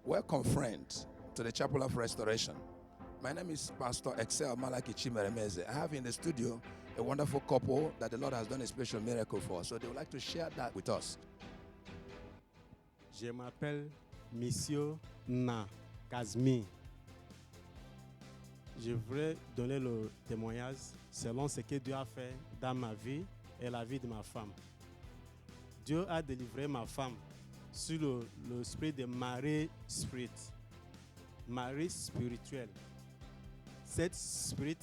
Welcome, friends, to the Chapel of Restoration. My name is Pastor Excel Malaki Chimeremeze. I have in the studio a wonderful couple that the Lord has done a special miracle for. So they would like to share that with us. Je m'appelle Monsieur Na Kazmi. Je voudrais donner le témoignage selon ce que Dieu a fait dans ma vie et la vie de ma femme. Dieu a délivré ma femme sur le esprit de mari spirituel. Cet spirit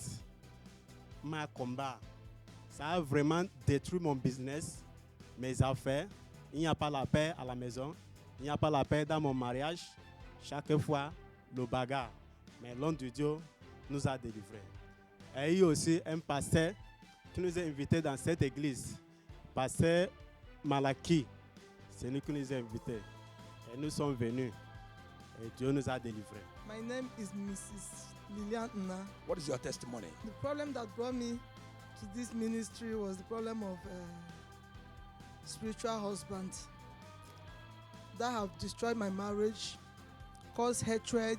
m'a combat. Ça a vraiment détruit mon business, mes affaires. Il n'y a pas la paix à la maison. Il n'y a pas la paix dans mon mariage. Chaque fois, le bagarre. Mais l'homme de Dieu nous a délivrés. Et il y a aussi un pasteur qui nous a invités dans cette église. Pasteur Malaki. C'est lui qui nous a invités. Et nous sommes venus. Et Dieu nous a délivrés. My name is Mrs. Lilian Nna. What is your testimony? The problem that brought me to this ministry was the problem of spiritual husband that have destroyed my marriage, caused hatred,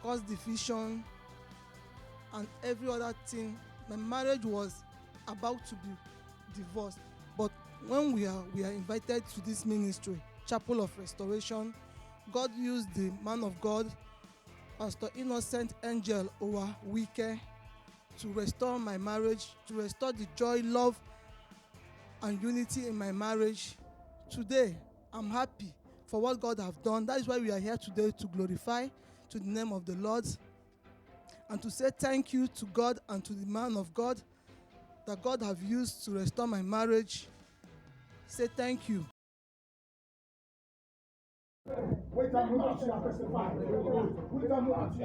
caused division, and every other thing. My marriage was about to be divorced. But when we are invited to this ministry, Chapel of Restoration, God used the man of God, Pastor Innocent Angel Owa Wike, to restore my marriage, to restore the joy, love, and unity in my marriage. Today, I'm happy for what God has done. That is why we are here today, to glorify to the name of the Lord and to say thank you to God and to the man of God that God have used to restore my marriage. Say thank you. Wait a minute, you testify. Wait a minute,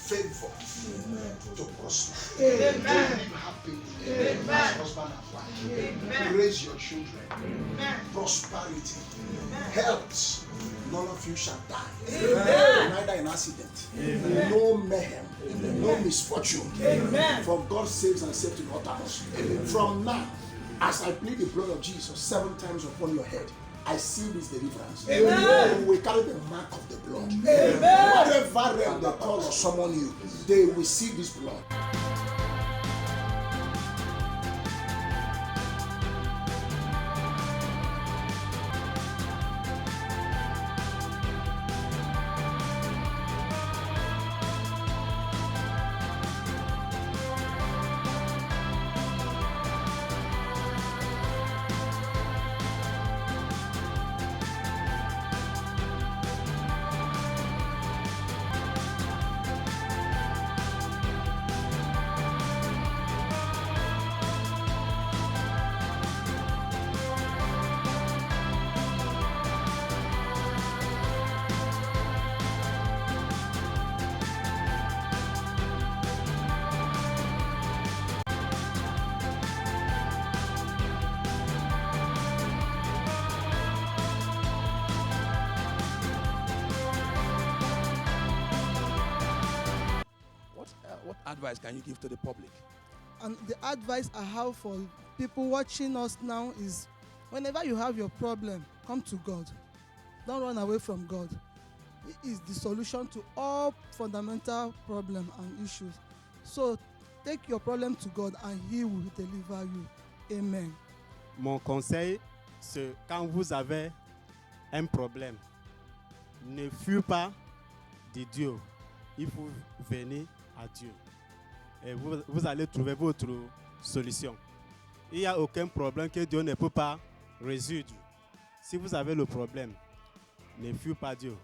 favor to prosper. Amen. To live happily. Amen. Husband and wife. Amen. To raise your children. Amen. Prosperity. Amen. Health. None of you shall die. Amen. Neither in accident. Amen. No mayhem. Amen. No misfortune. Amen. From God saves and saves to not us. From now, as I plead the blood of Jesus 7 times upon your head, I see this deliverance. Amen. You will carry the mark of the blood. Amen. Whatever realm they call or summon you, they will see this blood. advice can you give to the public? And the advice I have for people watching us now is, whenever you have your problem, come to God. Don't run away from God. He is the solution to all fundamental problems and issues. So take your problem to God and He will deliver you. Amen. Mon conseil, c'est quand vous avez un problème, ne fuyez pas de Dieu. Il faut venir à Dieu. Et vous allez trouver votre solution. Il n'y a aucun problème que Dieu ne peut pas résoudre. Si vous avez le problème, ne fuyez pas Dieu.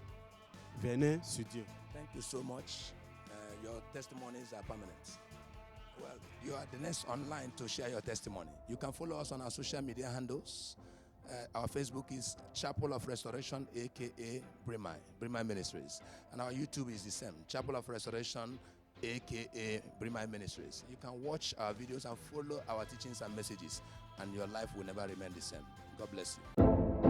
Venez sur Dieu. Thank you so much. Your testimonies are permanent. Well, you are the next online to share your testimony. You can follow us on our social media handles. Our Facebook is Chapel of Restoration, aka Brimai Ministries. And our YouTube is the same, Chapel of Restoration, aka Brimai Ministries. You can watch our videos and follow our teachings and messages, and your life will never remain the same. God bless you.